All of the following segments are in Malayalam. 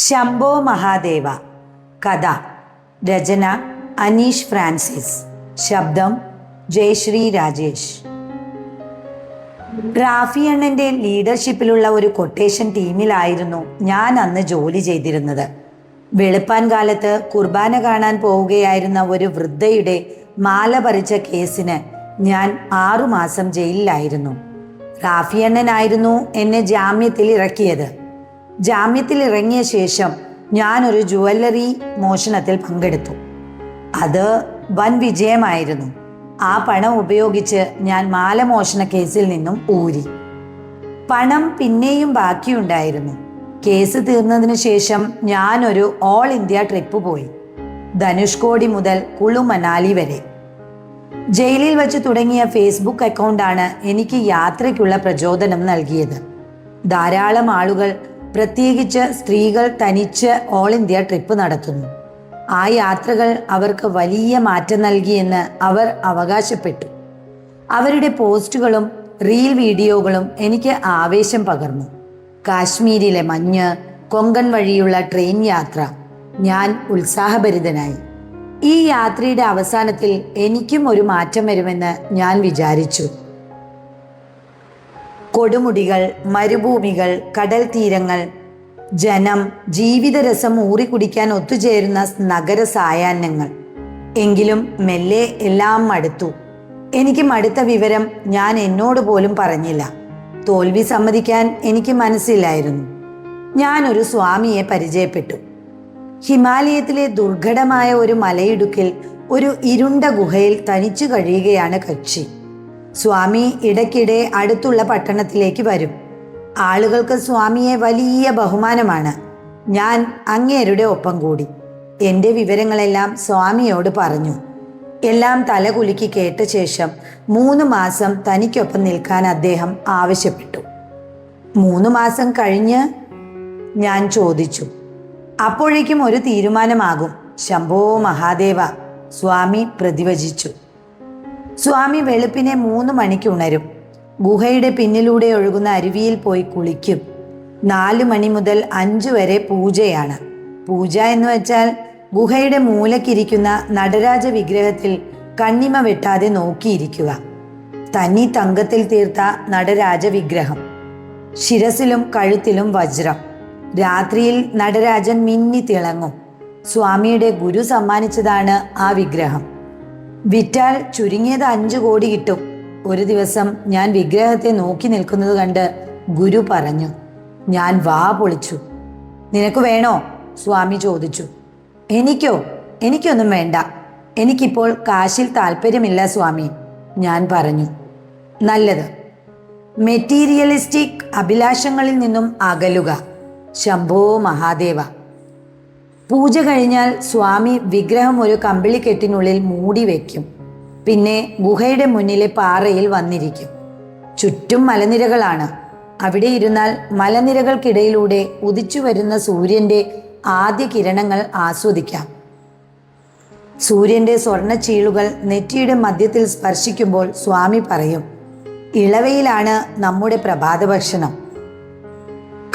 ശംഭോ മഹാദേവ. കഥ രചന അനീഷ് ഫ്രാൻസിസ്. ശബ്ദം ജയശ്രീ രാജേഷ്. റാഫി അണ്ണന്റെ ലീഡർഷിപ്പിലുള്ള ഒരു കൊട്ടേഷൻ ടീമിലായിരുന്നു ഞാൻ അന്ന് ജോലി ചെയ്തിരുന്നത്. വെളുപ്പാൻ കാലത്ത് കുർബാന കാണാൻ പോവുകയായിരുന്ന ഒരു വൃദ്ധയുടെ മാല പറിച്ച കേസിന് ഞാൻ 6 മാസം ജയിലിലായിരുന്നു. റാഫി അണ്ണനായിരുന്നു എന്നെ ജാമ്യത്തിൽ ഇറക്കിയത്. ജാമ്യത്തിൽ ഇറങ്ങിയ ശേഷം ഞാനൊരു ജുവല്ലറി മോഷണത്തിൽ പങ്കെടുത്തു. അത് വൻ വിജയമായിരുന്നു. ആ പണം ഉപയോഗിച്ച് ഞാൻ മാലമോഷണ കേസിൽ നിന്നും ഊരി. പണം പിന്നെയും ബാക്കിയുണ്ടായിരുന്നു. കേസ് തീർന്നതിന് ശേഷം ഞാനൊരു ഓൾ ഇന്ത്യ ട്രിപ്പ് പോയി. ധനുഷ്കോടി മുതൽ കുളു മനാലി വരെ. ജയിലിൽ വച്ച് തുടങ്ങിയ ഫേസ്ബുക്ക് അക്കൗണ്ടാണ് എനിക്ക് യാത്രയ്ക്കുള്ള പ്രചോദനം നൽകിയത്. ധാരാളം ആളുകൾ, പ്രത്യേകിച്ച് സ്ത്രീകൾ, തനിച്ച് ഓൾ ഇന്ത്യ ട്രിപ്പ് നടത്തുന്നു. ആ യാത്രകൾ അവർക്ക് വലിയ മാറ്റം നൽകിയെന്ന് അവർ അവകാശപ്പെട്ടു. അവരുടെ പോസ്റ്റുകളും റീൽ വീഡിയോകളും എനിക്ക് ആവേശം പകർന്നു. കാശ്മീരിലെ മഞ്ഞ്, കൊങ്കൺ വഴിയുള്ള ട്രെയിൻ യാത്ര. ഞാൻ ഉത്സാഹഭരിതനായി. ഈ യാത്രയുടെ അവസാനത്തിൽ എനിക്കും ഒരു മാറ്റം വരുമെന്ന് ഞാൻ വിചാരിച്ചു. കൊടുമുടികൾ, മരുഭൂമികൾ, കടൽ തീരങ്ങൾ, ജനം, ജീവിതരസം ഊറിക്കുടിക്കാൻ ഒത്തുചേരുന്ന നഗര സായാഹ്നങ്ങൾ. എങ്കിലും മെല്ലെ എല്ലാം മടുത്തു. എനിക്ക് മടുത്ത വിവരം ഞാൻ എന്നോട് പോലും പറഞ്ഞില്ല. തോൽവി സമ്മതിക്കാൻ എനിക്ക് മനസ്സിലായിരുന്നു. ഞാനൊരു സ്വാമിയെ പരിചയപ്പെട്ടു. ഹിമാലയത്തിലെ ദുർഘടമായ ഒരു മലയിടുക്കിൽ ഒരു ഇരുണ്ട ഗുഹയിൽ തനിച്ചു കഴിയുകയാണ് കക്ഷി. സ്വാമി ഇടയ്ക്കിടെ അടുത്തുള്ള പട്ടണത്തിലേക്ക് വരും. ആളുകൾക്ക് സ്വാമിയെ വലിയ ബഹുമാനമാണ്. ഞാൻ അങ്ങേരുടെ ഒപ്പം കൂടി. എൻ്റെ വിവരങ്ങളെല്ലാം സ്വാമിയോട് പറഞ്ഞു. എല്ലാം തലകുലുക്കി കേട്ട ശേഷം 3 മാസം തനിക്കൊപ്പം നിൽക്കാൻ അദ്ദേഹം ആവശ്യപ്പെട്ടു. 3 മാസം കഴിഞ്ഞ് ഞാൻ ചോദിച്ചു. അപ്പോഴേക്കും ഒരു തീരുമാനമാകും, ശംഭോ മഹാദേവ, സ്വാമി പ്രതിവചിച്ചു. സ്വാമി വെളുപ്പിനെ 3 മണിക്ക് ഉണരും. ഗുഹയുടെ പിന്നിലൂടെ ഒഴുകുന്ന അരുവിയിൽ പോയി കുളിക്കും. 4 മണി മുതൽ 5 വരെ പൂജയാണ്. പൂജ എന്ന് വെച്ചാൽ ഗുഹയുടെ മൂലക്കിരിക്കുന്ന നടരാജ വിഗ്രഹത്തിൽ കണ്ണിമ വെട്ടാതെ നോക്കിയിരിക്കുക. തനി തങ്കത്തിൽ തീർത്ത നടരാജ വിഗ്രഹം. ശിരസിലും കഴുത്തിലും വജ്രം. രാത്രിയിൽ നടരാജൻ മിന്നി തിളങ്ങും. സ്വാമിയുടെ ഗുരു സമ്മാനിച്ചതാണ് ആ വിഗ്രഹം. വിറ്റാൽ ചുരുങ്ങിയത് 5 കോടി കിട്ടും. ഒരു ദിവസം ഞാൻ വിഗ്രഹത്തെ നോക്കി നിൽക്കുന്നത് കണ്ട് ഗുരു പറഞ്ഞു. ഞാൻ വാ പൊളിച്ചു. നിനക്ക് വേണോ? സ്വാമി ചോദിച്ചു. എനിക്കൊന്നും വേണ്ട. എനിക്കിപ്പോൾ കാശിൽ താല്പര്യമില്ല സ്വാമി, ഞാൻ പറഞ്ഞു. നല്ലത്. മെറ്റീരിയലിസ്റ്റിക് അഭിലാഷങ്ങളിൽ നിന്നും അകലുക. ശംഭോ മഹാദേവ. പൂജ കഴിഞ്ഞാൽ സ്വാമി വിഗ്രഹം ഒരു കമ്പിളിക്കെട്ടിനുള്ളിൽ മൂടി വയ്ക്കും. പിന്നെ ഗുഹയുടെ മുന്നിലെ പാറയിൽ വന്നിരിക്കും. ചുറ്റും മലനിരകളാണ്. അവിടെ ഇരുന്നാൽ മലനിരകൾക്കിടയിലൂടെ ഉദിച്ചു വരുന്ന സൂര്യൻ്റെ ആദ്യ കിരണങ്ങൾ ആസ്വദിക്കാം. സൂര്യൻ്റെ സ്വർണ്ണച്ചീളുകൾ നെറ്റിയുടെ മധ്യത്തിൽ സ്പർശിക്കുമ്പോൾ സ്വാമി പറയും, ഇളവയിലാണ് നമ്മുടെ പ്രഭാത ഭക്ഷണം.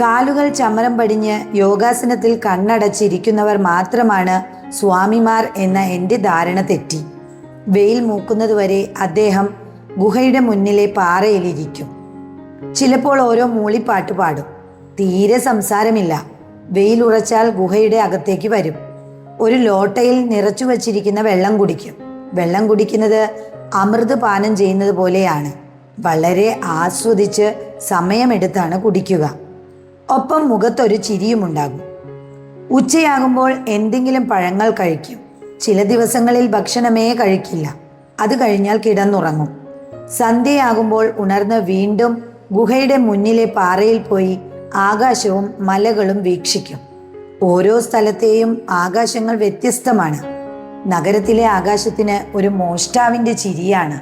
കാലുകൾ ചമരം പടിഞ്ഞ് യോഗാസനത്തിൽ കണ്ണടച്ചിരിക്കുന്നവർ മാത്രമാണ് സ്വാമിമാർ എന്ന എൻ്റെ ധാരണ തെറ്റി. വെയിൽ മൂക്കുന്നതുവരെ അദ്ദേഹം ഗുഹയുടെ മുന്നിലെ പാറയിലിരിക്കും. ചിലപ്പോൾ ഓരോ മൂളിപ്പാട്ട് പാടും. തീരെ സംസാരമില്ല. വെയിൽ ഉറച്ചാൽ ഗുഹയുടെ അകത്തേക്ക് വരും. ഒരു ലോട്ടയിൽ നിറച്ചു വച്ചിരിക്കുന്ന വെള്ളം കുടിക്കും. വെള്ളം കുടിക്കുന്നത് അമൃത് പാനം ചെയ്യുന്നത് പോലെയാണ്. വളരെ ആസ്വദിച്ച് സമയമെടുത്താണ് കുടിക്കുക. ഒപ്പം മുഖത്തൊരു ചിരിയുമുണ്ടാകും. ഉച്ചയാകുമ്പോൾ എന്തെങ്കിലും പഴങ്ങൾ കഴിക്കും. ചില ദിവസങ്ങളിൽ ഭക്ഷണമേ കഴിക്കില്ല. അത് കഴിഞ്ഞാൽ കിടന്നുറങ്ങും. സന്ധ്യയാകുമ്പോൾ ഉണർന്ന് വീണ്ടും ഗുഹയുടെ മുന്നിലെ പാറയിൽ പോയി ആകാശവും മലകളും വീക്ഷിക്കും. ഓരോ സ്ഥലത്തെയും ആകാശങ്ങൾ വ്യത്യസ്തമാണ്. നഗരത്തിലെ ആകാശത്തിന് ഒരു മോഷ്ടാവിൻ്റെ ചിരിയാണ്.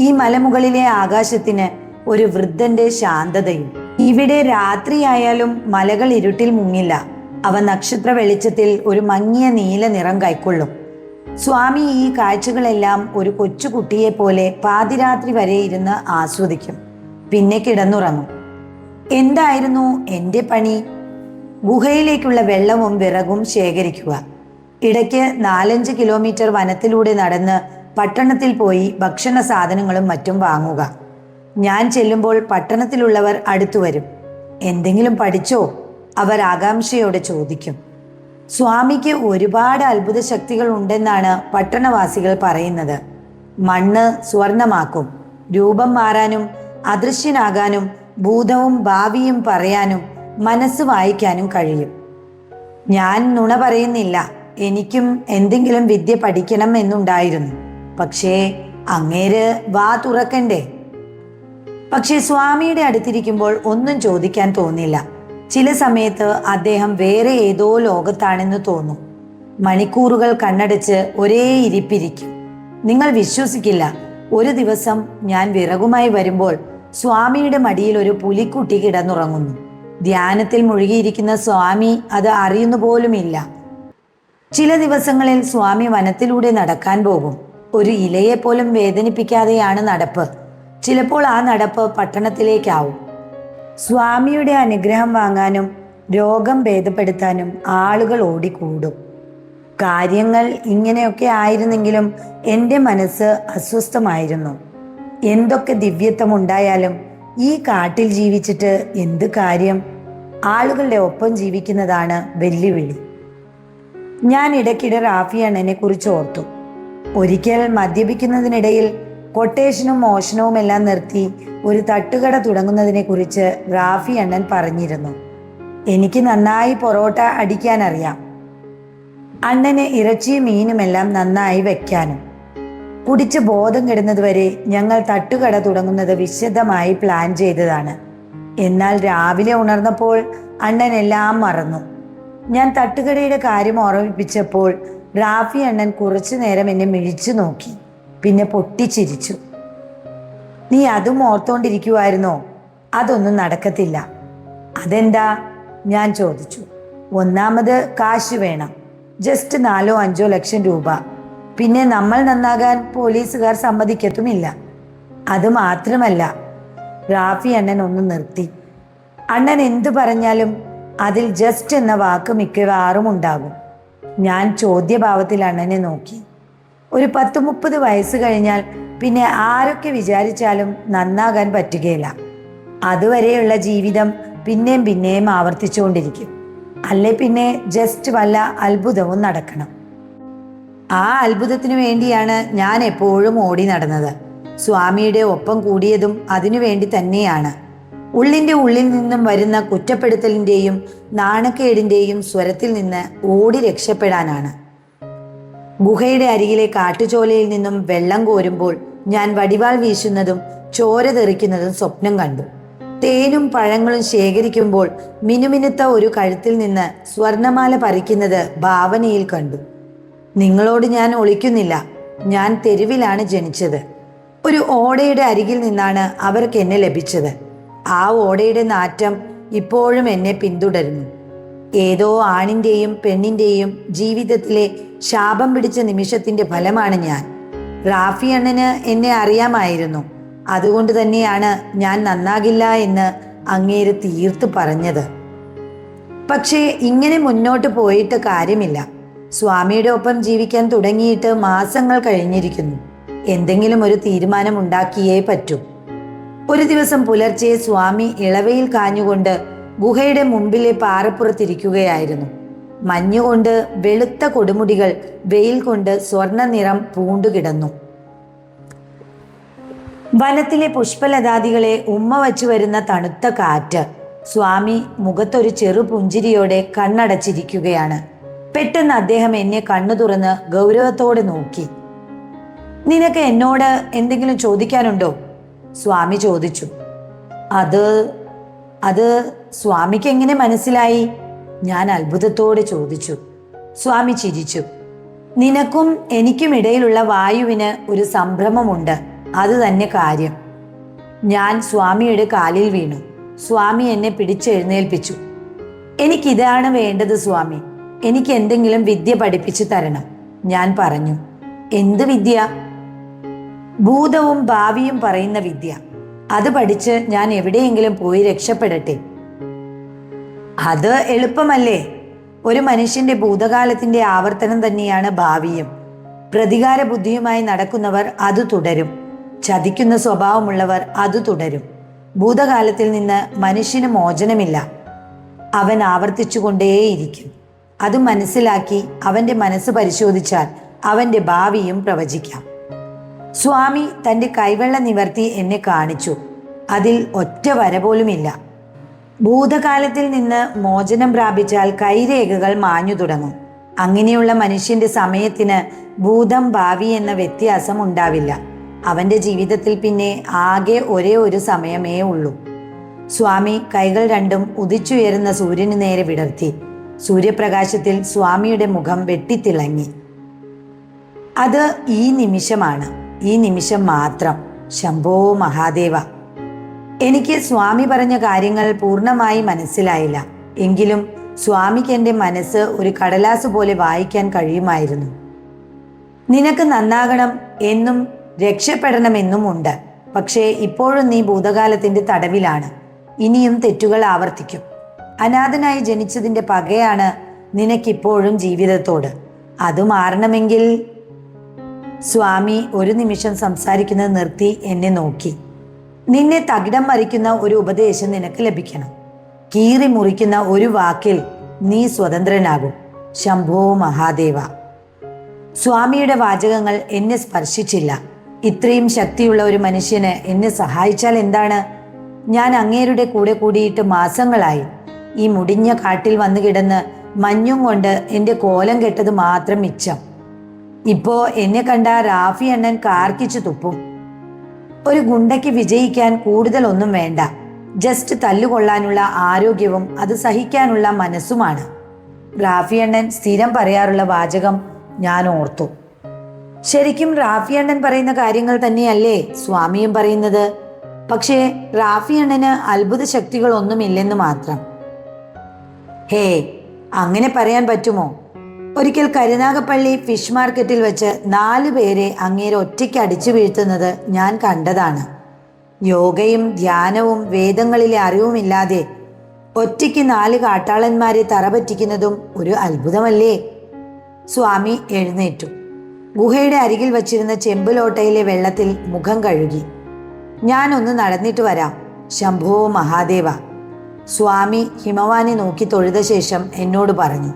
ഈ മലമുകളിലെ ആകാശത്തിന് ഒരു വൃദ്ധന്റെ ശാന്തതയും. ഇവിടെ രാത്രിയായാലും മലകൾ ഇരുട്ടിൽ മുങ്ങില്ല. അവ നക്ഷത്ര വെളിച്ചത്തിൽ ഒരു മങ്ങിയ നീല നിറം കൈക്കൊള്ളും. സ്വാമി ഈ കാഴ്ചകളെല്ലാം ഒരു കൊച്ചുകുട്ടിയെ പോലെ പാതിരാത്രി വരെ ഇരുന്ന് ആസ്വദിക്കും. പിന്നെ കിടന്നുറങ്ങും. എന്തായിരുന്നു എൻ്റെ പണി? ഗുഹയിലേക്കുള്ള വെള്ളവും വിറകും ശേഖരിക്കുക. ഇടയ്ക്ക് 4-5 കിലോമീറ്റർ വനത്തിലൂടെ നടന്ന് പട്ടണത്തിൽ പോയി ഭക്ഷണ സാധനങ്ങളും മറ്റും വാങ്ങുക. ഞാൻ ചെല്ലുമ്പോൾ പട്ടണത്തിലുള്ളവർ അടുത്തു വരും. എന്തെങ്കിലും പഠിച്ചോ? അവർ ആകാംക്ഷയോടെ ചോദിക്കും. സ്വാമിക്ക് ഒരുപാട് അത്ഭുത ശക്തികൾ ഉണ്ടെന്നാണ് പട്ടണവാസികൾ പറയുന്നത്. മണ്ണ് സ്വർണമാക്കും, രൂപം മാറാനും അദൃശ്യനാകാനും ഭൂതവും ഭാവിയും പറയാനും മനസ്സ് വായിക്കാനും കഴിയും. ഞാൻ നുണ പറയുന്നില്ല. എനിക്കും എന്തെങ്കിലും വിദ്യ പഠിക്കണം എന്നുണ്ടായിരുന്നു. പക്ഷേ അങ്ങേര് വാ തുറക്കണ്ടേ? പക്ഷേ സ്വാമിയുടെ അടുത്തിരിക്കുമ്പോൾ ഒന്നും ചോദിക്കാൻ തോന്നില്ല. ചില സമയത്ത് അദ്ദേഹം വേറെ ഏതോ ലോകത്താണെന്ന് തോന്നും. മണിക്കൂറുകൾ കണ്ണടച്ച് ഒരേ ഇരിപ്പിരിക്കും. നിങ്ങൾ വിശ്വസിക്കില്ല, ഒരു ദിവസം ഞാൻ വിറകുമായി വരുമ്പോൾ സ്വാമിയുടെ മടിയിൽ ഒരു പുലിക്കുട്ടി കിടന്നുറങ്ങുന്നു. ധ്യാനത്തിൽ മുഴുകിയിരിക്കുന്ന സ്വാമി അത് അറിയുന്നു പോലുമില്ല. ചില ദിവസങ്ങളിൽ സ്വാമി വനത്തിലൂടെ നടക്കാൻ പോകും. ഒരു ഇലയെ പോലും വേദനിപ്പിക്കാതെയാണ് നടപ്പ്. ചിലപ്പോൾ ആ നടപ്പ് പട്ടണത്തിലേക്കാവും. സ്വാമിയുടെ അനുഗ്രഹം വാങ്ങാനും രോഗം ഭേദപ്പെടുത്താനും ആളുകൾ ഓടിക്കൂടും. കാര്യങ്ങൾ ഇങ്ങനെയൊക്കെ ആയിരുന്നെങ്കിലും എൻ്റെ മനസ്സ് അസ്വസ്ഥമായിരുന്നു. എന്തൊക്കെ ദിവ്യത്വമുണ്ടായാലും ഈ കാട്ടിൽ ജീവിച്ചിട്ട് എന്ത് കാര്യം? ആളുകളുടെ ഒപ്പം ജീവിക്കുന്നതാണ് വെല്ലുവിളി. ഞാൻ ഇടയ്ക്കിടെ റാഫി അണ്ണനെ കുറിച്ച് ഓർത്തു. ഒരിക്കൽ മദ്യപിക്കുന്നതിനിടയിൽ കൊട്ടേഷനും മോഷണവും എല്ലാം നിർത്തി ഒരു തട്ടുകട തുടങ്ങുന്നതിനെ കുറിച്ച് റാഫി അണ്ണൻ പറഞ്ഞിരുന്നു. എനിക്ക് നന്നായി പൊറോട്ട അടിക്കാനറിയാം. അണ്ണന് ഇറച്ചിയും മീനുമെല്ലാം നന്നായി വെക്കാനും. കുടിച്ച് ബോധം കെടുന്നതുവരെ ഞങ്ങൾ തട്ടുകട തുടങ്ങുന്നത് വിശദമായി പ്ലാൻ ചെയ്തതാണ്. എന്നാൽ രാവിലെ ഉണർന്നപ്പോൾ അണ്ണൻ എല്ലാം മറന്നു. ഞാൻ തട്ടുകടയുടെ കാര്യം ഓർമ്മിപ്പിച്ചപ്പോൾ റാഫി അണ്ണൻ കുറച്ചു നേരം എന്നെ മിഴിച്ചു നോക്കി, പിന്നെ പൊട്ടിച്ചിരിച്ചു. നീ അതും ഓർത്തോണ്ടിരിക്കുമായിരുന്നോ? അതൊന്നും നടക്കത്തില്ല. അതെന്താ? ഞാൻ ചോദിച്ചു. ഒന്നാമത് കാശ് വേണം, ജസ്റ്റ് 4-5 ലക്ഷം രൂപ. പിന്നെ നമ്മൾ നന്നാകാൻ പോലീസുകാർ സമ്മതിക്കത്തുമില്ല. അത് മാത്രമല്ല, റാഫി അണ്ണൻ ഒന്ന് നിർത്തി. അണ്ണൻ എന്തു പറഞ്ഞാലും അതിൽ ജസ്റ്റ് എന്ന വാക്ക് മിക്കവാറും ഉണ്ടാകും. ഞാൻ ചോദ്യഭാവത്തിൽ അണ്ണനെ നോക്കി. ഒരു 10-30 വയസ്സ് കഴിഞ്ഞാൽ പിന്നെ ആരൊക്കെ വിചാരിച്ചാലും നന്നാകാൻ പറ്റുകയില്ല. അതുവരെയുള്ള ജീവിതം പിന്നെയും പിന്നെയും ആവർത്തിച്ചുകൊണ്ടിരിക്കും. അല്ലെ പിന്നെ ജസ്റ്റ് വല്ല അത്ഭുതവും നടക്കണം. ആ അത്ഭുതത്തിനു വേണ്ടിയാണ് ഞാൻ എപ്പോഴും ഓടി നടന്നത്. സ്വാമിയുടെ ഒപ്പം കൂടിയതും അതിനു വേണ്ടി തന്നെയാണ്. ഉള്ളിൻ്റെ ഉള്ളിൽ നിന്നും വരുന്ന കുറ്റപ്പെടുത്തലിൻ്റെയും നാണക്കേടിൻ്റെയും സ്വരത്തിൽ നിന്ന് ഓടി രക്ഷപ്പെടാനാണ്. ഗുഹയുടെ അരികിലെ കാട്ടുചോലയിൽ നിന്നും വെള്ളം കോരുമ്പോൾ ഞാൻ വടിവാൾ വീശുന്നതും ചോര തെറിക്കുന്നതും സ്വപ്നം കണ്ടു. തേനും പഴങ്ങളും ശേഖരിക്കുമ്പോൾ മിനുമിനുത്ത ഒരു കഴുത്തിൽ നിന്ന് സ്വർണമാല പറിക്കുന്നത് ഭാവനയിൽ കണ്ടു. നിങ്ങളോട് ഞാൻ ഒളിക്കുന്നില്ല, ഞാൻ തെരുവിലാണ് ജനിച്ചത്. ഒരു ഓടയുടെ അരികിൽ നിന്നാണ് അവർക്ക് എന്നെ ലഭിച്ചത്. ആ ഓടയുടെ നാറ്റം ഇപ്പോഴും എന്നെ പിന്തുടരുന്നു. ഏതോ ആണിൻ്റെയും പെണ്ണിൻ്റെയും ജീവിതത്തിലെ ശാപം പിടിച്ച നിമിഷത്തിൻ്റെ ഫലമാണ് ഞാൻ. റാഫി അണ്ണന് എന്നെ അറിയാമായിരുന്നു. അതുകൊണ്ട് തന്നെയാണ് ഞാൻ നന്നാകില്ല എന്ന് അങ്ങേര് തീർത്ത് പറഞ്ഞത്. പക്ഷേ ഇങ്ങനെ മുന്നോട്ട് പോയിട്ട് കാര്യമില്ല. സ്വാമിയുടെ ഒപ്പം ജീവിക്കാൻ തുടങ്ങിയിട്ട് മാസങ്ങൾ കഴിഞ്ഞിരിക്കുന്നു. എന്തെങ്കിലും ഒരു തീരുമാനം ഉണ്ടാക്കിയേ പറ്റൂ. ഒരു ദിവസം പുലർച്ചെ സ്വാമി ഇളവയിൽ കാഞ്ഞുകൊണ്ട് ഗുഹയുടെ മുമ്പിലെ പാറപ്പുറത്തിരിക്കുകയായിരുന്നു. മഞ്ഞുകൊണ്ട് വെളുത്ത കൊടുമുടികൾ വെയിൽ കൊണ്ട് സ്വർണ്ണ നിറം പൂണ്ടുകിടന്നു. വനത്തിലെ പുഷ്പലതാദികളെ ഉമ്മ വച്ചു വരുന്ന തണുത്ത കാറ്റ്. സ്വാമി മുഖത്തൊരു ചെറു പുഞ്ചിരിയോടെ കണ്ണടച്ചിരിക്കുകയാണ്. പെട്ടെന്ന് അദ്ദേഹം എന്നെ കണ്ണു തുറന്ന് ഗൗരവത്തോടെ നോക്കി. നിനക്ക് എന്നോട് എന്തെങ്കിലും ചോദിക്കാനുണ്ടോ? സ്വാമി ചോദിച്ചു. അത് സ്വാമിക്ക് എങ്ങനെ മനസ്സിലായി? ഞാൻ അത്ഭുതത്തോടെ ചോദിച്ചു. സ്വാമി ചിരിച്ചു. നിനക്കും എനിക്കും ഇടയിലുള്ള വായുവിന് ഒരു സംഭ്രമമുണ്ട്, അത് തന്നെ കാര്യം. ഞാൻ സ്വാമിയുടെ കാലിൽ വീണു. സ്വാമി എന്നെ പിടിച്ചെഴുന്നേൽപ്പിച്ചു. എനിക്കിതാണ് വേണ്ടത് സ്വാമി, എനിക്ക് എന്തെങ്കിലും വിദ്യ പഠിപ്പിച്ചു തരണം. ഞാൻ പറഞ്ഞു. എന്ത് വിദ്യ? ഭൂതവും ഭാവിയും പറയുന്ന വിദ്യ. അത് പഠിച്ച് ഞാൻ എവിടെയെങ്കിലും പോയി രക്ഷപ്പെടട്ടെ. അത് എളുപ്പമല്ലേ? ഒരു മനുഷ്യന്റെ ഭൂതകാലത്തിന്റെ ആവർത്തനം തന്നെയാണ് ഭാവിയും. പ്രതികാര ബുദ്ധിയുമായി നടക്കുന്നവർ അത് തുടരും. ചതിക്കുന്ന സ്വഭാവമുള്ളവർ അത് തുടരും. ഭൂതകാലത്തിൽ നിന്ന് മനുഷ്യന് മോചനമില്ല. അവൻ ആവർത്തിച്ചുകൊണ്ടേയിരിക്കും. അത് മനസ്സിലാക്കി അവന്റെ മനസ്സ് പരിശോധിച്ചാൽ അവന്റെ ഭാവിയും പ്രവചിക്കാം. സ്വാമി തന്റെ കൈവെള്ള നിവർത്തി എന്നെ കാണിച്ചു. അതിൽ ഒറ്റ വര പോലുമില്ല. ഭൂതകാലത്തിൽ നിന്ന് മോചനം പ്രാപിച്ചാൽ കൈരേഖകൾ മാഞ്ഞു തുടങ്ങും. അങ്ങനെയുള്ള മനുഷ്യന്റെ സമയത്തിന് ഭൂതം ഭാവി എന്ന വ്യത്യാസം ഉണ്ടാവില്ല. അവന്റെ ജീവിതത്തിൽ പിന്നെ ആകെ ഒരേ ഒരു സമയമേ ഉള്ളൂ. സ്വാമി കൈകൾ രണ്ടും ഉദിച്ചുയരുന്ന സൂര്യന് നേരെ വിടർത്തി. സൂര്യപ്രകാശത്തിൽ സ്വാമിയുടെ മുഖം വെട്ടിത്തിളങ്ങി. അത് ഈ നിമിഷമാണ്, ഈ നിമിഷം മാത്രം. ശംഭോ മഹാദേവ. എനിക്ക് സ്വാമി പറഞ്ഞ കാര്യങ്ങൾ പൂർണ്ണമായി മനസ്സിലായില്ല. എങ്കിലും സ്വാമിക്ക് എൻ്റെ മനസ്സ് ഒരു കടലാസ് പോലെ വായിക്കാൻ കഴിയുമായിരുന്നു. നിനക്ക് നന്നാകണം എന്നും രക്ഷപ്പെടണമെന്നും ഉണ്ട്. പക്ഷേ ഇപ്പോഴും നീ ഭൂതകാലത്തിന്റെ തടവിലാണ്. ഇനിയും തെറ്റുകൾ ആവർത്തിക്കും. അനാഥനായി ജനിച്ചതിന്റെ പകയാണ് നിനക്കിപ്പോഴും ജീവിതത്തോട്. അത് മാറണമെങ്കിൽ... സ്വാമി ഒരു നിമിഷം സംസാരിക്കുന്നത് നിർത്തി എന്നെ നോക്കി. നിന്നെ തകിടം മറിക്കുന്ന ഒരു ഉപദേശം നിനക്ക് ലഭിക്കണം. കീറി മുറിക്കുന്ന ഒരു വാക്കിൽ നീ സ്വതന്ത്രനാകും. ശംഭോ മഹാദേവ. സ്വാമിയുടെ വാചകങ്ങൾ എന്നെ സ്പർശിച്ചില്ല. ഇത്രയും ശക്തിയുള്ള ഒരു മനുഷ്യന് എന്നെ സഹായിച്ചാൽ എന്താണ്? ഞാൻ അങ്ങേരുടെ കൂടെ കൂടിയിട്ട് മാസങ്ങളായി. ഈ മുടിഞ്ഞ കാട്ടിൽ വന്നു കിടന്ന് മഞ്ഞും കൊണ്ട് എൻ്റെ കോലം കെട്ടത് മാത്രം മിച്ചം. ഇപ്പോ എന്നെ കണ്ട റാഫി അണ്ണൻ കാർക്കിച്ചു തുപ്പും. ഒരു ഗുണ്ടയ്ക്ക് വിജയിക്കാൻ കൂടുതൽ ഒന്നും വേണ്ട. ജസ്റ്റ് തല്ലുകൊള്ളാനുള്ള ആരോഗ്യവും അത് സഹിക്കാനുള്ള മനസ്സുമാണ്. റാഫി അണ്ണൻ സ്ഥിരം പറയാറുള്ള വാചകം ഞാൻ ഓർത്തു. ശരിക്കും റാഫി അണ്ണൻ പറയുന്ന കാര്യങ്ങൾ തന്നെയല്ലേ സ്വാമിയും പറയുന്നത്? പക്ഷേ റാഫി അണ്ണന് അത്ഭുത ശക്തികളൊന്നുമില്ലെന്ന് മാത്രം. ഹേ, അങ്ങനെ പറയാൻ പറ്റുമോ? ഒരിക്കൽ കരുനാഗപ്പള്ളി ഫിഷ് മാർക്കറ്റിൽ വെച്ച് 4 പേരെ അങ്ങേരെ ഒറ്റയ്ക്ക് അടിച്ചു വീഴ്ത്തുന്നത് ഞാൻ കണ്ടതാണ്. യോഗയും ധ്യാനവും വേദങ്ങളിലെ അറിവുമില്ലാതെ ഒറ്റയ്ക്ക് 4 കാട്ടാളന്മാരെ തറപറ്റിക്കുന്നതും ഒരു അത്ഭുതമല്ലേ? സ്വാമി എഴുന്നേറ്റു. ഗുഹയുടെ അരികിൽ വച്ചിരുന്ന ചെമ്പുലോട്ടയിലെ വെള്ളത്തിൽ മുഖം കഴുകി. ഞാനൊന്ന് നടന്നിട്ട് വരാം. ശംഭോ മഹാദേവ. സ്വാമി ഹിമവാനെ നോക്കി തൊഴുത ശേഷം എന്നോട് പറഞ്ഞു.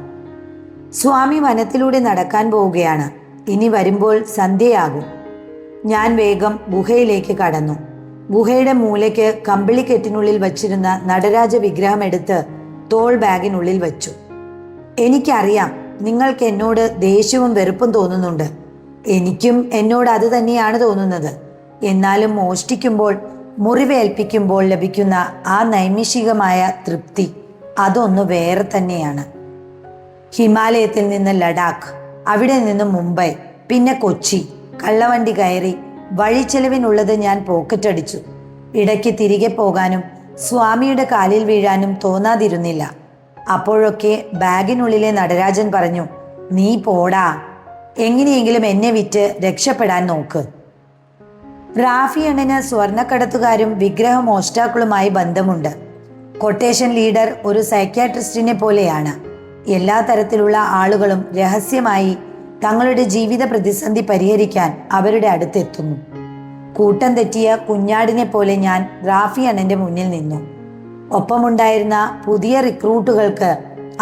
സ്വാമി വനത്തിലൂടെ നടക്കാൻ പോവുകയാണ്. ഇനി വരുമ്പോൾ സന്ധ്യയാകും. ഞാൻ വേഗം ഗുഹയിലേക്ക് കടന്നു. ഗുഹയുടെ മൂലയ്ക്ക് കമ്പിളിക്കെട്ടിനുള്ളിൽ വച്ചിരുന്ന നടരാജ വിഗ്രഹം എടുത്ത് തോൾ ബാഗിനുള്ളിൽ വച്ചു. എനിക്കറിയാം നിങ്ങൾക്ക് എന്നോട് ദേഷ്യവും വെറുപ്പും തോന്നുന്നുണ്ട്. എനിക്കും എന്നോട് അത് തന്നെയാണ് തോന്നുന്നത്. എന്നാലും മോഷ്ടിക്കുമ്പോൾ, മുറിവേൽപ്പിക്കുമ്പോൾ ലഭിക്കുന്ന ആ നൈമിഷികമായ തൃപ്തി അതൊന്ന് വേറെ തന്നെയാണ്. ഹിമാലയത്തിൽ നിന്ന് ലഡാക്ക്, അവിടെ നിന്ന് മുംബൈ, പിന്നെ കൊച്ചി. കള്ളവണ്ടി കയറി വഴിച്ചെലവിനുള്ളത് ഞാൻ പോക്കറ്റടിച്ചു. ഇടയ്ക്ക് തിരികെ പോകാനും സ്വാമിയുടെ കാലിൽ വീഴാനും തോന്നാതിരുന്നില്ല. അപ്പോഴൊക്കെ ബാഗിനുള്ളിലെ നടരാജൻ പറഞ്ഞു, നീ പോടാ, എങ്ങനെയെങ്കിലും എന്നെ വിറ്റ് രക്ഷപ്പെടാൻ നോക്ക്. റാഫി അണ്ണന് സ്വർണ്ണക്കടത്തുകാരും വിഗ്രഹമോഷ്ടാക്കളുമായി ബന്ധമുണ്ട്. കൊട്ടേഷൻ ലീഡർ ഒരു സൈക്യാട്രിസ്റ്റിനെ പോലെയാണ്. എല്ലാ തരത്തിലുള്ള ആളുകളും രഹസ്യമായി തങ്ങളുടെ ജീവിത പ്രതിസന്ധി പരിഹരിക്കാൻ അവരുടെ അടുത്തെത്തുന്നു. കൂട്ടം തെറ്റിയ കുഞ്ഞാടിനെ പോലെ ഞാൻ റാഫി അണ്ണന്റെ മുന്നിൽ നിന്നു. ഒപ്പമുണ്ടായിരുന്ന പുതിയ റിക്രൂട്ടുകൾക്ക്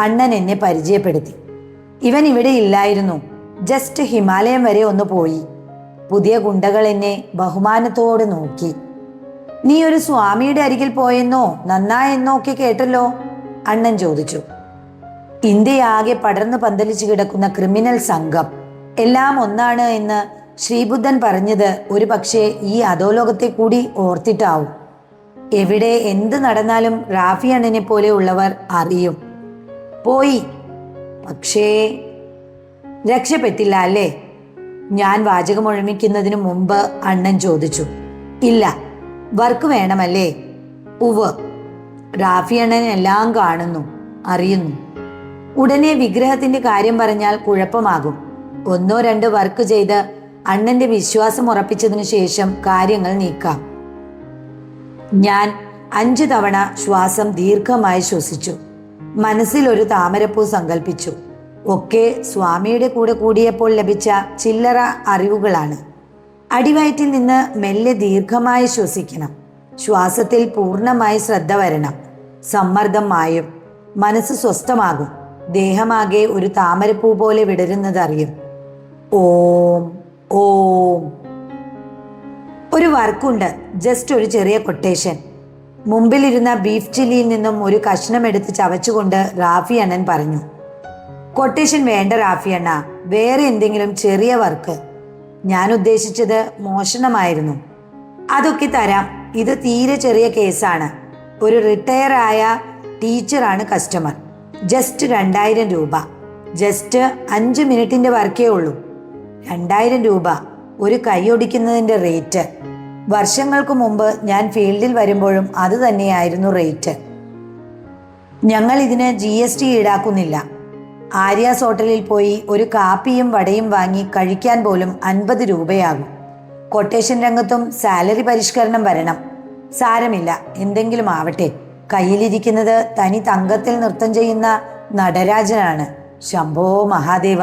അണ്ണൻ എന്നെ പരിചയപ്പെടുത്തി. ഇവൻ ഇവിടെ ഇല്ലായിരുന്നു, ജസ്റ്റ് ഹിമാലയം വരെ ഒന്ന് പോയി. പുതിയ ഗുണ്ടകൾ എന്നെ ബഹുമാനത്തോടെ നോക്കി. നീ ഒരു സ്വാമിയുടെ അരികിൽ പോയെന്നോ നന്നായെന്നോ ഒക്കെ കേട്ടല്ലോ, അണ്ണൻ ചോദിച്ചു. ഇന്ത്യയാകെ പടർന്നു പന്തലിച്ചു കിടക്കുന്ന ക്രിമിനൽ സംഘം എല്ലാം ഒന്നാണ് എന്ന് ശ്രീബുദ്ധൻ പറഞ്ഞത് ഒരു പക്ഷേ ഈ അധോലോകത്തെ കൂടി ഓർത്തിട്ടാവും. എവിടെ എന്ത് നടന്നാലും റാഫി അണ്ണനെ പോലെ ഉള്ളവർ അറിയും. പോയി, പക്ഷേ രക്ഷപ്പെട്ടില്ല അല്ലേ? ഞാൻ വാചകമൊഴമിക്കുന്നതിനു മുമ്പ് അണ്ണൻ ചോദിച്ചു. ഇല്ല, വർക്ക് വേണമല്ലേ? ഉവ്. റാഫി അണ്ണൻ എല്ലാം കാണുന്നു, അറിയുന്നു. ഉടനെ വിഗ്രഹത്തിന്റെ കാര്യം പറഞ്ഞാൽ കുഴപ്പമാകും. 1-2 വർക്ക് ചെയ്ത് അണ്ണന്റെ വിശ്വാസം ഉറപ്പിച്ചതിനു ശേഷം കാര്യങ്ങൾ നീക്കാം. ഞാൻ 5 തവണ ശ്വാസം ദീർഘമായി ശ്വസിച്ചു. മനസ്സിൽ ഒരു താമരപ്പൂ സങ്കല്പിച്ചു. ഒക്കെ സ്വാമിയുടെ കൂടെ കൂടിയപ്പോൾ ലഭിച്ച ചില്ലറ അറിവുകളാണ്. അടിവയറ്റിൽ നിന്ന് മെല്ലെ ദീർഘമായി ശ്വസിക്കണം. ശ്വാസത്തിൽ പൂർണ്ണമായി ശ്രദ്ധ വരണം. സമ്മർദ്ദം മായും. മനസ്സ് സ്വസ്ഥമാകും. ദേഹമാകെ ഒരു താമരപ്പൂ പോലെ വിടരുന്നതറിയും. ഓം ഓം. ഒരു വർക്കുണ്ട്. ജസ്റ്റ് ഒരു ചെറിയ കൊട്ടേഷൻ. മുമ്പിലിരുന്ന ബീഫ് ചില്ലിയിൽ നിന്നും ഒരു കഷ്ണം എടുത്ത് ചവച്ചുകൊണ്ട് റാഫി അണ്ണൻ പറഞ്ഞു. കൊട്ടേഷൻ വേണ്ട റാഫി അണ്ണ, വേറെ എന്തെങ്കിലും ചെറിയ വർക്ക്. ഞാൻ ഉദ്ദേശിച്ചത് മോഷണമായിരുന്നു. അതൊക്കെ തരാം. ഇത് തീരെ ചെറിയ കേസാണ്. ഒരു റിട്ടയർ ആയ ടീച്ചറാണ് കസ്റ്റമർ. ജസ്റ്റ് 2000 രൂപ. ജസ്റ്റ് 5 മിനിറ്റിന്റെ വർക്കേ ഉള്ളൂ. 2000 രൂപ ഒരു കൈയൊടിക്കുന്നതിന്റെ റേറ്റ്. വർഷങ്ങൾക്ക് മുമ്പ് ഞാൻ ഫീൽഡിൽ വരുമ്പോഴും അത് തന്നെയായിരുന്നു റേറ്റ്. ഞങ്ങൾ ഇതിന് GST ഈടാക്കുന്നില്ല. ആര്യാസ് ഹോട്ടലിൽ പോയി ഒരു കാപ്പിയും വടയും വാങ്ങി കഴിക്കാൻ പോലും 50 രൂപയാകും. കൊട്ടേഷൻ രംഗത്തും സാലറി പരിഷ്കരണം വരണം. സാരമില്ല, എന്തെങ്കിലും ആവട്ടെ. കയ്യിലിരിക്കുന്നത് തനി തങ്കത്തിൽ നൃത്തം ചെയ്യുന്ന നടരാജനാണ്. ശംഭോ മഹാദേവ.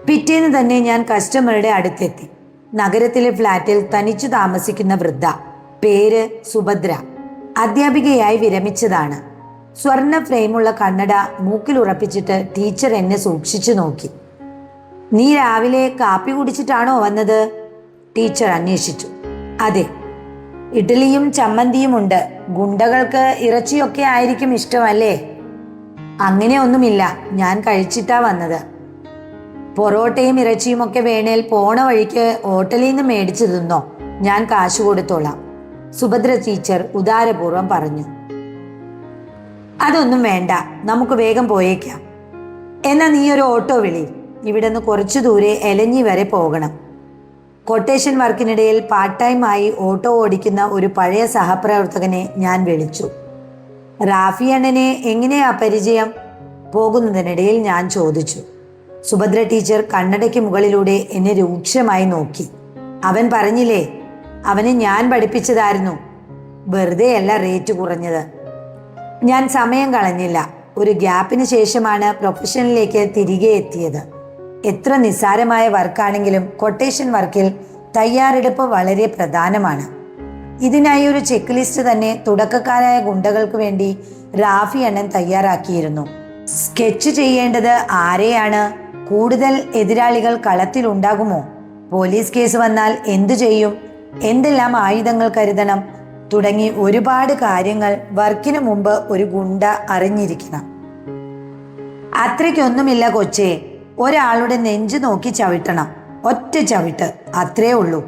പിറ്റേന്ന് തന്നെ ഞാൻ കസ്റ്റമറുടെ അടുത്തെത്തി. നഗരത്തിലെ ഫ്ലാറ്റിൽ തനിച്ചു താമസിക്കുന്ന വൃദ്ധ. പേര് സുഭദ്ര. അധ്യാപികയായി വിരമിച്ചതാണ്. സ്വർണ്ണ ഫ്രെയിമുള്ള കണ്ണട മൂക്കിൽ ഉറപ്പിച്ചിട്ട് ടീച്ചർ എന്നെ സൂക്ഷിച്ചു നോക്കി. നീ രാവിലെ കാപ്പി കുടിച്ചിട്ടാണോ വന്നത്? ടീച്ചർ അന്വേഷിച്ചു. അതെ. ഇഡ്ഡലിയും ചമ്മന്തിയും ഉണ്ട്. ഗുണ്ടകൾക്ക് ഇറച്ചിയൊക്കെ ആയിരിക്കും ഇഷ്ടമല്ലേ? അങ്ങനെ ഒന്നുമില്ല, ഞാൻ കഴിച്ചിട്ടാ വന്നത്. പൊറോട്ടയും ഇറച്ചിയും ഒക്കെ വേണേൽ പോണ വഴിക്ക് ഹോട്ടലിൽ നിന്ന് മേടിച്ചു തിന്നോ, ഞാൻ കാശ് കൊടുത്തോളാം, സുഭദ്ര ടീച്ചർ ഉദാരപൂർവം പറഞ്ഞു. അതൊന്നും വേണ്ട, നമുക്ക് വേഗം പോയേക്കാം. എന്നാ നീ ഒരു ഓട്ടോ വിളി. ഇവിടെ നിന്ന് കുറച്ചു ദൂരെ എലഞ്ഞി വരെ പോകണം. കൊട്ടേഷൻ വർക്കിനിടയിൽ പാർട്ട് ടൈം ആയി ഓട്ടോ ഓടിക്കുന്ന ഒരു പഴയ സഹപ്രവർത്തകനെ ഞാൻ വിളിച്ചു. റാഫി അണ്ണനെ എങ്ങനെയാ പരിചയം? പോകുന്നതിനിടയിൽ ഞാൻ ചോദിച്ചു. സുഭദ്ര ടീച്ചർ കണ്ണടയ്ക്ക് മുകളിലൂടെ എന്നെ രൂക്ഷമായി നോക്കി. അവൻ പറഞ്ഞില്ലേ, അവനെ ഞാൻ പഠിപ്പിച്ചതായിരുന്നു. വെറുതെയല്ല റേറ്റ് കുറഞ്ഞത്. ഞാൻ സമയം കളഞ്ഞില്ല. ഒരു ഗ്യാപ്പിന് ശേഷമാണ് പ്രൊഫഷനിലേക്ക് തിരികെ എത്തിയത്. എത്ര നിസ്സാരമായ വർക്കാണെങ്കിലും കൊട്ടേഷൻ വർക്കിൽ തയ്യാറെടുപ്പ് വളരെ പ്രധാനമാണ്. ഇതിനായി ഒരു ചെക്ക് ലിസ്റ്റ് തന്നെ തുടക്കക്കാരായ ഗുണ്ടകൾക്ക് വേണ്ടി റാഫി അണ്ണൻ തയ്യാറാക്കിയിരുന്നു. സ്കെച്ച് ചെയ്യേണ്ടത് ആരെയാണ്? കൂടുതൽ എതിരാളികൾ കളത്തിലുണ്ടാകുമോ? പോലീസ് കേസ് വന്നാൽ എന്തു ചെയ്യും? എന്തെല്ലാം ആയുധങ്ങൾ കരുതണം? തുടങ്ങി ഒരുപാട് കാര്യങ്ങൾ വർക്കിന് മുമ്പ് ഒരു ഗുണ്ട അറിഞ്ഞിരിക്കണം. അത്രയ്ക്കൊന്നുമില്ല കൊച്ചേ, ഒരാളുടെ നെഞ്ചു നോക്കി ചവിട്ടണം. ഒറ്റ ചവിട്ട്, അത്രേ ഉള്ളൂ.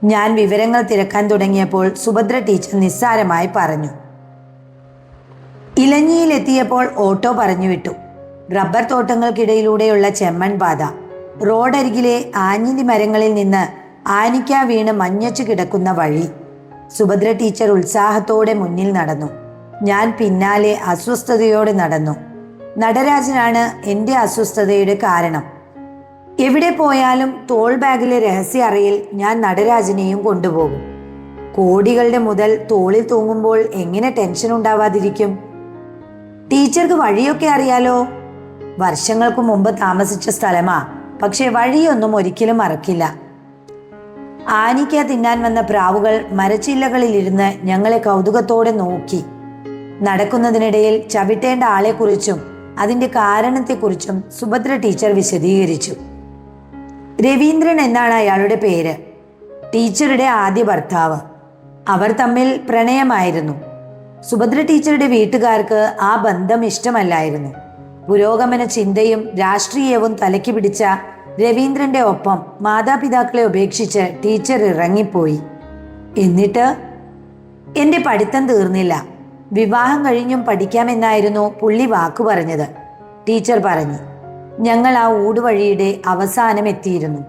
ഞാൻ വിവരങ്ങൾ തിരക്കാൻ തുടങ്ങിയപ്പോൾ സുഭദ്ര ടീച്ചർ നിസ്സാരമായി പറഞ്ഞു. ഇലഞ്ഞിയിലെത്തിയപ്പോൾ ഓട്ടോ പറഞ്ഞു വിട്ടു. റബ്ബർ തോട്ടങ്ങൾക്കിടയിലൂടെയുള്ള ചെമ്മൺ പാത. റോഡരികിലെ ആഞ്ഞിലി മരങ്ങളിൽ നിന്ന് ആനിക്ക വീണ് മഞ്ഞച്ചു കിടക്കുന്ന വഴി. സുഭദ്ര ടീച്ചർ ഉത്സാഹത്തോടെ മുന്നിൽ നടന്നു. ഞാൻ പിന്നാലെ അസ്വസ്ഥതയോടെ നടന്നു. നടരാജനാണ് എൻ്റെ അസ്വസ്ഥതയുടെ കാരണം. എവിടെ പോയാലും തോൾ ബാഗിലെ രഹസ്യ അറയിൽ ഞാൻ നടരാജനെയും കൊണ്ടുപോകും. കോടികളുടെ മുതൽ തോളിൽ തൂങ്ങുമ്പോൾ എങ്ങനെ ടെൻഷൻ ഉണ്ടാവാതിരിക്കും? ടീച്ചർക്ക് വഴിയൊക്കെ അറിയാലോ. വർഷങ്ങൾക്ക് മുമ്പ് താമസിച്ച സ്ഥലമാ. പക്ഷെ വഴിയൊന്നും ഒരിക്കലും മറക്കില്ല. ആനിക്ക തിന്നാൻ വന്ന പ്രാവുകൾ മരച്ചില്ലകളിലിരുന്ന് ഞങ്ങളെ കൗതുകത്തോടെ നോക്കി. നടക്കുന്നതിനിടയിൽ ചവിട്ടേണ്ട ആളെക്കുറിച്ചും അതിന്റെ കാരണത്തെക്കുറിച്ചും സുഭദ്ര ടീച്ചർ വിശദീകരിച്ചു. രവീന്ദ്രൻ എന്നാണ് അയാളുടെ പേര്. ടീച്ചറുടെ ആദ്യ ഭർത്താവ്. അവർ തമ്മിൽ പ്രണയമായിരുന്നു. സുഭദ്ര ടീച്ചറുടെ വീട്ടുകാർക്ക് ആ ബന്ധം ഇഷ്ടമല്ലായിരുന്നു. പുരോഗമന ചിന്തയും രാഷ്ട്രീയവും തലയ്ക്ക് പിടിച്ച രവീന്ദ്രന്റെ ഒപ്പം മാതാപിതാക്കളെ ഉപേക്ഷിച്ച് ടീച്ചർ ഇറങ്ങിപ്പോയി. എന്നിട്ട് എൻ്റെ പഠിത്തം തീർന്നില്ല. വിവാഹം കഴിഞ്ഞും പഠിക്കാമെന്നായിരുന്നു പുള്ളി വാക്കു പറഞ്ഞത്. ടീച്ചർ പറഞ്ഞു. ഞങ്ങൾ ആ ഊടുവഴിയുടെ അവസാനം എത്തിയിരുന്നു.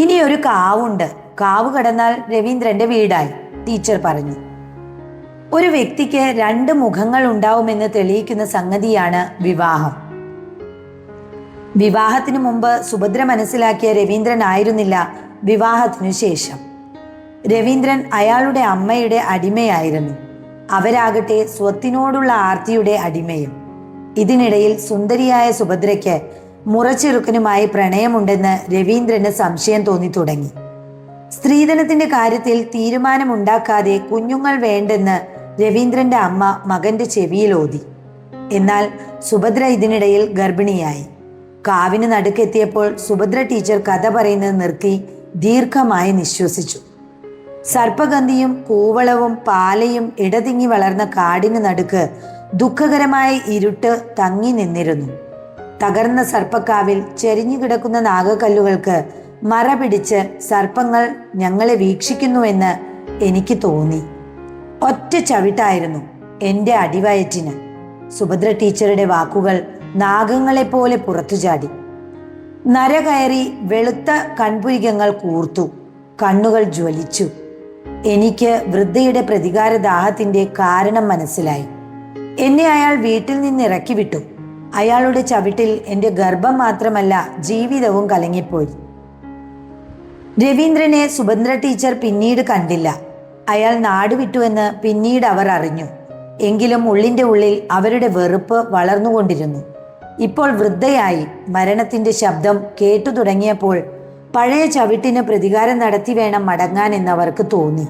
ഇനി ഒരു കാവുണ്ട്. കാവ് കടന്നാൽ രവീന്ദ്രന്റെ വീടായി, ടീച്ചർ പറഞ്ഞു. ഒരു വ്യക്തിക്ക് 2 മുഖങ്ങൾ ഉണ്ടാവുമെന്ന് തെളിയിക്കുന്ന സംഗതിയാണ് വിവാഹം. വിവാഹത്തിനു മുമ്പ് സുഭദ്ര മനസ്സിലാക്കിയ രവീന്ദ്രൻ ആയിരുന്നില്ല വിവാഹത്തിനു ശേഷം. രവീന്ദ്രൻ അയാളുടെ അമ്മയുടെ അടിമയായിരുന്നു. അവരാകട്ടെ സ്വത്തിനോടുള്ള ആർത്തിയുടെ അടിമയും. ഇതിനിടയിൽ സുന്ദരിയായ സുഭദ്രയ്ക്ക് മുറച്ചെറുക്കനുമായി പ്രണയമുണ്ടെന്ന് രവീന്ദ്രന് സംശയം തോന്നി തുടങ്ങി. സ്ത്രീധനത്തിന്റെ കാര്യത്തിൽ തീരുമാനമുണ്ടാക്കാതെ കുഞ്ഞുങ്ങൾ വേണ്ടെന്ന് രവീന്ദ്രന്റെ അമ്മ മകന്റെ ചെവിയിൽ ഓതി. എന്നാൽ സുഭദ്ര ഇതിനിടയിൽ ഗർഭിണിയായി. കാവിന് നടുക്കെത്തിയപ്പോൾ സുഭദ്ര ടീച്ചർ കഥ പറയുന്നത് നിർത്തി ദീർഘമായി നിശ്വസിച്ചു. സർപ്പഗന്ധിയും കൂവളവും പാലയും ഇടതിങ്ങി വളർന്ന കാടിന് നടുക്ക് ദുഃഖകരമായ ഇരുട്ട് തങ്ങി നിന്നിരുന്നു. തകർന്ന സർപ്പക്കാവിൽ ചെരിഞ്ഞു കിടക്കുന്ന നാഗക്കല്ലുകൾക്ക് മറ പിടിച്ച് സർപ്പങ്ങൾ ഞങ്ങളെ വീക്ഷിക്കുന്നുവെന്ന് എനിക്ക് തോന്നി. ഒറ്റ ചവിട്ടായിരുന്നു എൻ്റെ അടിവയറ്റിന്. സുഭദ്ര ടീച്ചറുടെ വാക്കുകൾ നാഗങ്ങളെപ്പോലെ പുറത്തുചാടി. നര കയറി വെളുത്ത കൺപുരികങ്ങൾ കൂർത്തു, കണ്ണുകൾ ജ്വലിച്ചു. എനിക്ക് വൃദ്ധയുടെ പ്രതികാരദാഹത്തിന്റെ കാരണം മനസ്സിലായി. എന്നെ അയാൾ വീട്ടിൽ നിന്ന് ഇറക്കി വിട്ടു. അയാളുടെ ചവിട്ടിൽ എൻ്റെ ഗർഭം മാത്രമല്ല, ജീവിതവും കലങ്ങിപ്പോയി. രവീന്ദ്രനെ സുഭദ്ര ടീച്ചർ പിന്നീട് കണ്ടില്ല. അയാൾ നാടുവിട്ടുവെന്ന് പിന്നീട് അവർ അറിഞ്ഞു. എങ്കിലും ഉള്ളിൻ്റെ ഉള്ളിൽ അവരുടെ വെറുപ്പ് വളർന്നുകൊണ്ടിരുന്നു. ഇപ്പോൾ വൃദ്ധയായി മരണത്തിന്റെ ശബ്ദം കേട്ടു തുടങ്ങിയപ്പോൾ പഴയ ചവിട്ടിന് പ്രതികാരം നടത്തി വേണം മടങ്ങാൻ എന്നവർക്ക് തോന്നി.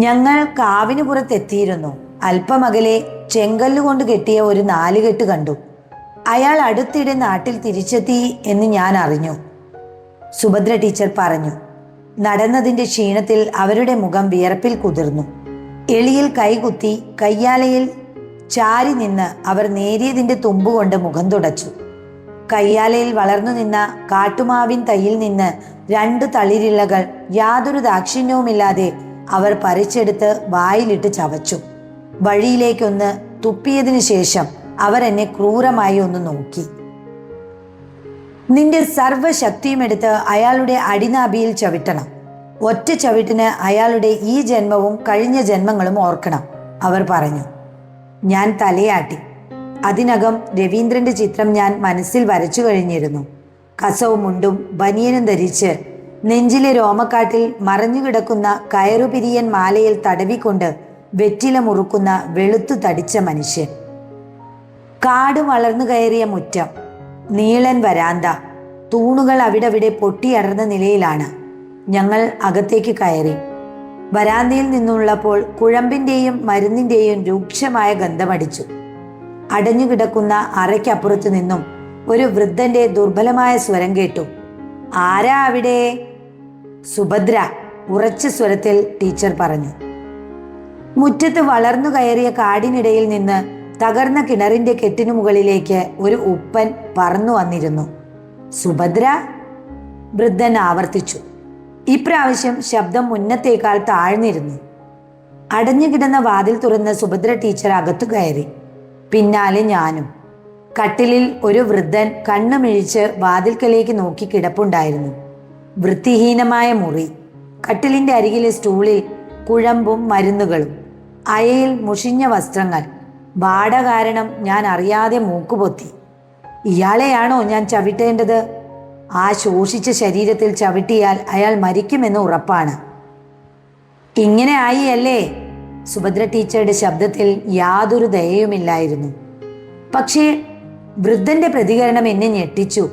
ഞങ്ങൾ കാവിന് പുറത്തെത്തിയിരുന്നു. അല്പമകലെ ചെങ്കല്ലുകൊണ്ട് കെട്ടിയ ഒരു നാലുകെട്ട് കണ്ടു. അയാൾ അടുത്തിടെ നാട്ടിൽ തിരിച്ചെത്തി എന്ന് ഞാൻ അറിഞ്ഞു, സുഭദ്ര ടീച്ചർ പറഞ്ഞു. നടന്നതിന്റെ ക്ഷീണത്തിൽ അവരുടെ മുഖം വിയർപ്പിൽ കുതിർന്നു. എളിയിൽ കൈകുത്തി കയ്യാലയിൽ ചാരി നിന്ന് അവർ നേരിയതിന്റെ തുമ്പുകൊണ്ട് മുഖം തുടച്ചു. കയ്യാലയിൽ വളർന്നു നിന്ന കാട്ടുമാവിൻ തൈയിൽ നിന്ന് 2 തളിരിലകൾ യാതൊരു ദാക്ഷിണ്യവുമില്ലാതെ അവർ പറിച്ചെടുത്ത് വായിലിട്ട് ചവച്ചു. വഴിയിലേക്കൊന്ന് തുപ്പിയതിനു ശേഷം അവർ എന്നെ ക്രൂരമായി ഒന്ന് നോക്കി. നിന്റെ സർവശക്തിയും എടുത്ത് അയാളുടെ അടിനാഭിയിൽ ചവിട്ടണം. ഒറ്റ ചവിട്ടിന് അയാളുടെ ഈ ജന്മവും കഴിഞ്ഞ ജന്മങ്ങളും ഓർക്കണം, അവർ പറഞ്ഞു. ഞാൻ തലയാട്ടി. അതിനകം രവീന്ദ്രന്റെ ചിത്രം ഞാൻ മനസ്സിൽ വരച്ചു കഴിഞ്ഞിരുന്നു. കസവും മുണ്ടും ബനിയനും ധരിച്ച് നെഞ്ചിലെ രോമക്കാട്ടിൽ മറഞ്ഞുകിടക്കുന്ന കയറുപിരിയൻ മാലയിൽ തടവിക്കൊണ്ട് വെറ്റില മുറുക്കുന്ന വെളുത്തു തടിച്ച മനുഷ്യൻ. കാട് വളർന്നു കയറിയ മുറ്റം, നീളൻ വരാന്ത, തൂണുകൾ അവിടവിടെ പൊട്ടിയടർന്ന നിലയിലാണ്. ഞങ്ങൾ അകത്തേക്ക് കയറി. വരാന്തയിൽ നിന്നുള്ളപ്പോൾ കുഴമ്പിന്റെയും മരുന്നിന്റെയും രൂക്ഷമായ ഗന്ധമടിച്ചു. അടഞ്ഞുകിടക്കുന്ന അറയ്ക്കപ്പുറത്തു നിന്നും ഒരു വൃദ്ധന്റെ ദുർബലമായ സ്വരം കേട്ടു. ആരാ അവിടെ? സുഭദ്ര, ഉറച്ച സ്വരത്തിൽ ടീച്ചർ പറഞ്ഞു. മുറ്റത്ത് വളർന്നു കയറിയ കാടിനിടയിൽ നിന്ന് തകർന്ന കിണറിന്റെ കെട്ടിനു മുകളിലേക്ക് ഒരു ഉപ്പൻ പറന്നു വന്നിരുന്നു. സുഭദ്ര, വൃദ്ധൻ ആവർത്തിച്ചു. ഇപ്രാവശ്യം ശബ്ദം മുന്നത്തേക്കാൾ താഴ്ന്നിരുന്നു. അടഞ്ഞുകിടന്ന വാതിൽ തുറന്ന് സുഭദ്ര ടീച്ചർ അകത്തു കയറി. പിന്നാലെ ഞാനും. കട്ടിലിൽ ഒരു വൃദ്ധൻ കണ്ണുമിഴിച്ച് വാതിൽക്കലേക്ക് നോക്കി കിടപ്പുണ്ടായിരുന്നു. വൃത്തിഹീനമായ മുറി. കട്ടിലിന്റെ അരികിലെ സ്റ്റൂളിൽ കുഴമ്പും മരുന്നുകളും, അയയിൽ മുഷിഞ്ഞ വസ്ത്രങ്ങൾ. ബാധ കാരണം ഞാൻ അറിയാതെ മൂക്കുപൊത്തി. ഇയാളെയാണോ ഞാൻ ചവിട്ടേണ്ടത്? ആ ശോഷിച്ച ശരീരത്തിൽ ചവിട്ടിയാൽ അയാൾ മരിക്കുമെന്ന് ഉറപ്പാണ്. ഇങ്ങനെ ആയി അല്ലേ? സുഭദ്ര ടീച്ചറുടെ ശബ്ദത്തിൽ യാതൊരു ദയയുമില്ലായിരുന്നു. പക്ഷേ വൃദ്ധന്റെ പ്രതികരണം എന്നെ ഞെട്ടിച്ചു.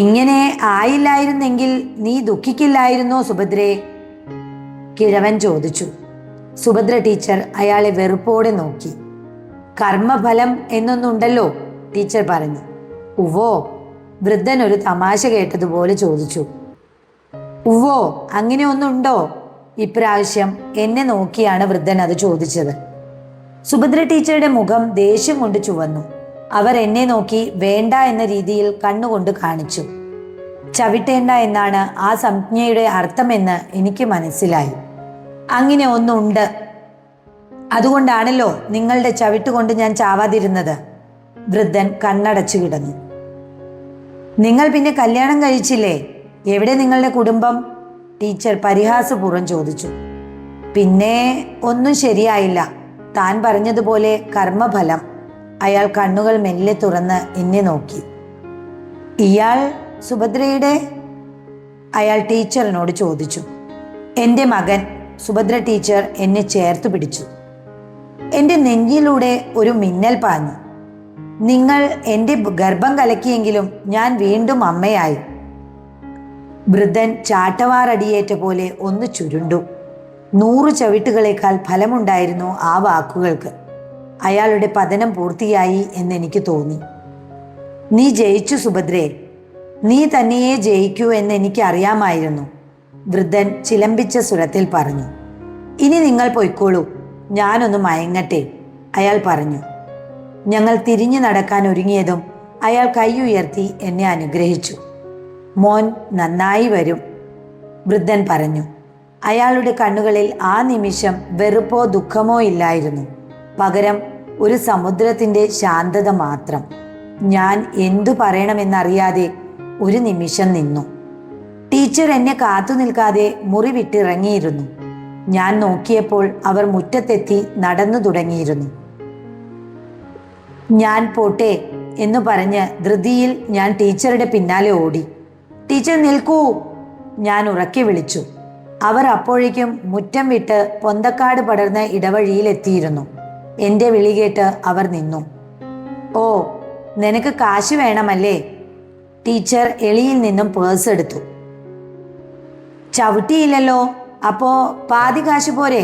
ഇങ്ങനെ ആയില്ലായിരുന്നെങ്കിൽ നീ ദുഃഖിക്കില്ലായിരുന്നോ സുഭദ്രേ? കിഴവൻ ചോദിച്ചു. സുഭദ്ര ടീച്ചർ അയാളെ വെറുപ്പോടെ നോക്കി. കർമ്മഫലം എന്നൊന്നുണ്ടല്ലോ, ടീച്ചർ പറഞ്ഞു. ഉവ്വോ? വൃദ്ധൻ ഒരു തമാശ കേട്ടതുപോലെ ചോദിച്ചു. ഉവ്വോ, അങ്ങനെ ഒന്നുണ്ടോ? ഇപ്രാവശ്യം എന്നെ നോക്കിയാണ് വൃദ്ധൻ അത് ചോദിച്ചത്. സുഭദ്ര ടീച്ചറുടെ മുഖം ദേഷ്യം കൊണ്ട് ചുവന്നു. അവർ എന്നെ നോക്കി വേണ്ട എന്ന രീതിയിൽ കണ്ണുകൊണ്ട് കാണിച്ചു. ചവിട്ടേണ്ട എന്നാണ് ആ സംജ്ഞയുടെ അർത്ഥമെന്ന് എനിക്ക് മനസ്സിലായി. അങ്ങനെ ഒന്നുണ്ട്. അതുകൊണ്ടാണല്ലോ നിങ്ങളുടെ ചവിട്ടുകൊണ്ട് ഞാൻ ചാവാതിരുന്നത്. വൃദ്ധൻ കണ്ണടച്ചു കിടന്നു. നിങ്ങൾ പിന്നെ കല്യാണം കഴിച്ചില്ലേ? എവിടെ നിങ്ങളുടെ കുടുംബം? ടീച്ചർ പരിഹാസപൂർവ്വം ചോദിച്ചു. പിന്നെ ഒന്നും ശരിയായില്ല. താൻ പറഞ്ഞതുപോലെ കർമ്മഫലം. അയാൾ കണ്ണുകൾ മെല്ലെ തുറന്ന് എന്നെ നോക്കി. ഇയാൾ സുഭദ്രയുടെ? അയാൾ ടീച്ചറിനോട് ചോദിച്ചു. എൻ്റെ മകൻ, സുഭദ്ര ടീച്ചർ എന്നെ ചേർത്ത് പിടിച്ചു. എൻ്റെ നെഞ്ചിലൂടെ ഒരു മിന്നൽ പാഞ്ഞു. നിങ്ങൾ എൻ്റെ ഗർഭം കലക്കിയെങ്കിലും ഞാൻ വീണ്ടും അമ്മയായി. വൃദ്ധൻ ചാട്ടവാറടിയേറ്റ പോലെ ഒന്ന് ചുരുണ്ടു. 100 ചവിട്ടുകളേക്കാൾ ഫലമുണ്ടായിരുന്നു ആ വാക്കുകൾക്ക്. അയാളുടെ പതനം പൂർത്തിയായി എന്നെനിക്ക് തോന്നി. നീ ജയിച്ചു സുഭദ്രേ, നീ തന്നെയേ ജയിക്കൂ എന്ന് എനിക്ക് അറിയാമായിരുന്നു, വൃദ്ധൻ ചിലമ്പിച്ച സ്വരത്തിൽ പറഞ്ഞു. ഇനി നിങ്ങൾ പൊയ്ക്കോളൂ, ഞാനൊന്ന് മയങ്ങട്ടെ, അയാൾ പറഞ്ഞു. ഞങ്ങൾ തിരിഞ്ഞു നടക്കാൻ ഒരുങ്ങിയതും അയാൾ കൈ ഉയർത്തി എന്നെ അനുഗ്രഹിച്ചു. മോൻ നന്നായി വരും, വൃദ്ധൻ പറഞ്ഞു. അയാളുടെ കണ്ണുകളിൽ ആ നിമിഷം വെറുപ്പോ ദുഃഖമോ ഇല്ലായിരുന്നു. പകരം ഒരു സമുദ്രത്തിൻ്റെ ശാന്തത മാത്രം. ഞാൻ എന്തു പറയണമെന്നറിയാതെ ഒരു നിമിഷം നിന്നു. ടീച്ചർ എന്നെ കാത്തു നിൽക്കാതെ മുറി വിട്ടിറങ്ങിയിരുന്നു. ഞാൻ നോക്കിയപ്പോൾ അവർ മുറ്റത്തെത്തി നടന്നു തുടങ്ങിയിരുന്നു. ഞാൻ പോട്ടെ എന്ന് പറഞ്ഞ് ധൃതിയിൽ ഞാൻ ടീച്ചറുടെ പിന്നാലെ ഓടി. ടീച്ചർ നിൽക്കൂ, ഞാൻ ഉറക്കെ വിളിച്ചു. അവർ അപ്പോഴേക്കും മുറ്റം വിട്ട് പൊന്തക്കാട് പടർന്ന ഇടവഴിയിലെത്തിയിരുന്നു. എൻ്റെ വിളി കേട്ട് അവർ നിന്നു. ഓ, നിനക്ക് കാശ് വേണമല്ലേ? ടീച്ചർ എളിയിൽ നിന്നും പേഴ്സ് എടുത്തു. ചവിട്ടിയില്ലല്ലോ, അപ്പോ പാതി കാശ് പോരെ?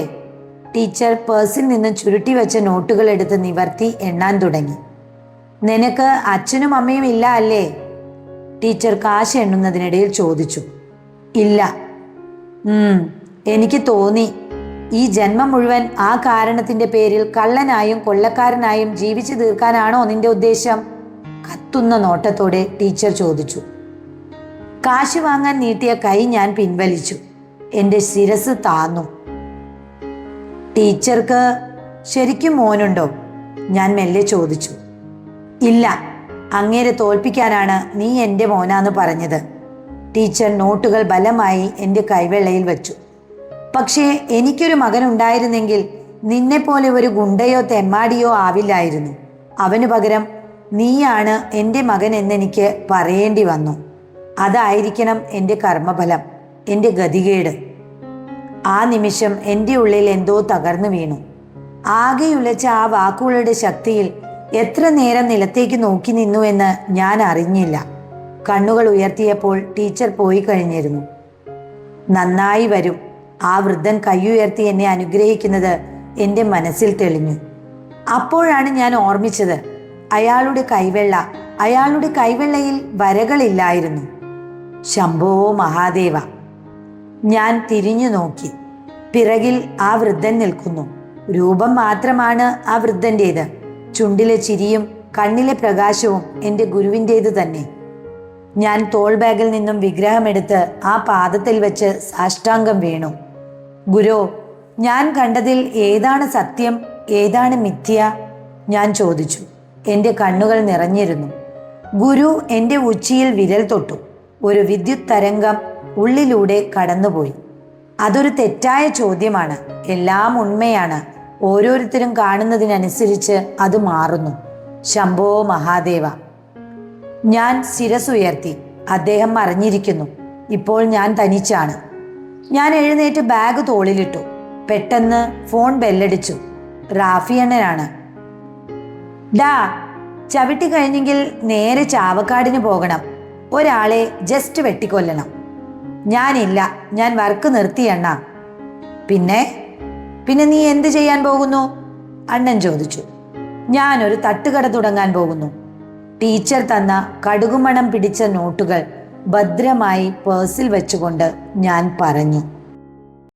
ടീച്ചർ പേഴ്സിൽ നിന്നും ചുരുട്ടി വെച്ച നോട്ടുകൾ എടുത്ത് നിവർത്തി എണ്ണാൻ തുടങ്ങി. നിനക്ക് അച്ഛനും അമ്മയും ഇല്ല അല്ലേ? ടീച്ചർ കാശ് എണ്ണുന്നതിനിടയിൽ ചോദിച്ചു. ഇല്ല. എനിക്ക് തോന്നി. ഈ ജന്മം മുഴുവൻ ആ കാരണത്തിന്റെ പേരിൽ കള്ളനായും കൊള്ളക്കാരനായും ജീവിച്ചു തീർക്കാനാണോ നിന്റെ ഉദ്ദേശം? കത്തുന്ന നോട്ടത്തോടെ ടീച്ചർ ചോദിച്ചു. കാശ് വാങ്ങാൻ നീട്ടിയ കൈ ഞാൻ പിൻവലിച്ചു. എൻ്റെ ശിരസ് താന്നു. ടീച്ചർക്ക് ശരിക്കും മോനുണ്ടോ? ഞാൻ മെല്ലെ ചോദിച്ചു. ഇല്ല, അങ്ങേരെ തോൽപ്പിക്കാനാണ് നീ എൻ്റെ മോനാന്ന് പറഞ്ഞത്. ടീച്ചർ നോട്ടുകൾ ബലമായി എൻ്റെ കൈവെള്ളയിൽ വെച്ചു. പക്ഷേ എനിക്കൊരു മകനുണ്ടായിരുന്നെങ്കിൽ നിന്നെപ്പോലെ ഒരു ഗുണ്ടയോ തെമ്മാടിയോ ആവില്ലായിരുന്നു. അവനു പകരം നീയാണ് എൻ്റെ മകൻ എന്നെനിക്ക് പറയേണ്ടി വന്നു. അതായിരിക്കണം എൻ്റെ കർമ്മഫലം, എൻ്റെ ഗതികേട്. ആ നിമിഷം എൻ്റെ ഉള്ളിൽ എന്തോ തകർന്നു വീണു. ആകെയുലച്ച ആ വാക്കുകളുടെ ശക്തിയിൽ എത്ര നേരം നിലത്തേക്ക് നോക്കി നിന്നുവെന്ന് ഞാൻ അറിഞ്ഞില്ല. കണ്ണുകൾ ഉയർത്തിയപ്പോൾ ടീച്ചർ പോയി കഴിഞ്ഞിരുന്നു. നന്നായി വരും, ആ വൃദ്ധൻ കൈയുയർത്തി എന്നെ അനുഗ്രഹിക്കുന്നത് എൻ്റെ മനസ്സിൽ തെളിഞ്ഞു. അപ്പോഴാണ് ഞാൻ ഓർമ്മിച്ചത്, അയാളുടെ കൈവെള്ളയിൽ വരകളില്ലായിരുന്നു. ശംഭോ മഹാദേവ! ഞാൻ തിരിഞ്ഞു നോക്കി. പിറകിൽ ആ വൃദ്ധൻ നിൽക്കുന്നു. രൂപം മാത്രമാണ് ആ വൃദ്ധൻ്റേത്. ചുണ്ടിലെ ചിരിയും കണ്ണിലെ പ്രകാശവും എൻ്റെ ഗുരുവിൻ്റേത് തന്നെ. ഞാൻ തോൾ ബാഗിൽ നിന്നും വിഗ്രഹമെടുത്ത് ആ പാദത്തിൽ വെച്ച് സാഷ്ടാംഗം വീണു. ഗുരു, ഞാൻ കണ്ടതിൽ ഏതാണ് സത്യം, ഏതാണ് മിഥ്യ? ഞാൻ ചോദിച്ചു. എൻ്റെ കണ്ണുകൾ നിറഞ്ഞിരുന്നു. ഗുരു എൻ്റെ ഉച്ചിയിൽ വിരൽ തൊട്ടു. ഒരു വിദ്യുത് തരംഗം ഉള്ളിലൂടെ കടന്നുപോയി. അതൊരു തെറ്റായ ചോദ്യമാണ്. എല്ലാം ഉണ്മയാണ്. ഓരോരുത്തരും കാണുന്നതിനനുസരിച്ച് അത് മാറുന്നു. ശംഭോ മഹാദേവ! ഞാൻ ശിരസുയർത്തി. അദ്ദേഹം മറിഞ്ഞിരിക്കുന്നു. ഇപ്പോൾ ഞാൻ തനിച്ചാണ്. ഞാൻ എഴുന്നേറ്റ് ബാഗ് തോളിലിട്ടു. പെട്ടെന്ന് ഫോൺ ബെല്ലടിച്ചു. റാഫിയണ്ണനാണ്. ഡാ, ചവിട്ടി കഴിഞ്ഞെങ്കിൽ നേരെ ചാവക്കാടിന് പോകണം. ഒരാളെ ജസ്റ്റ് വെട്ടിക്കൊല്ലണം. ഞാനില്ല, ഞാൻ വർക്ക് നിർത്തിയണ്ണ. പിന്നെ നീ എന്ത് ചെയ്യാൻ പോകുന്നു? അണ്ണൻ ചോദിച്ചു. ഞാനൊരു തട്ടുകട തുടങ്ങാൻ പോകുന്നു. ടീച്ചർ തന്ന കടുകുമണം പിടിച്ച നോട്ടുകൾ ഭദ്രമായി പേഴ്സിൽ വെച്ചുകൊണ്ട് ഞാൻ പറഞ്ഞു.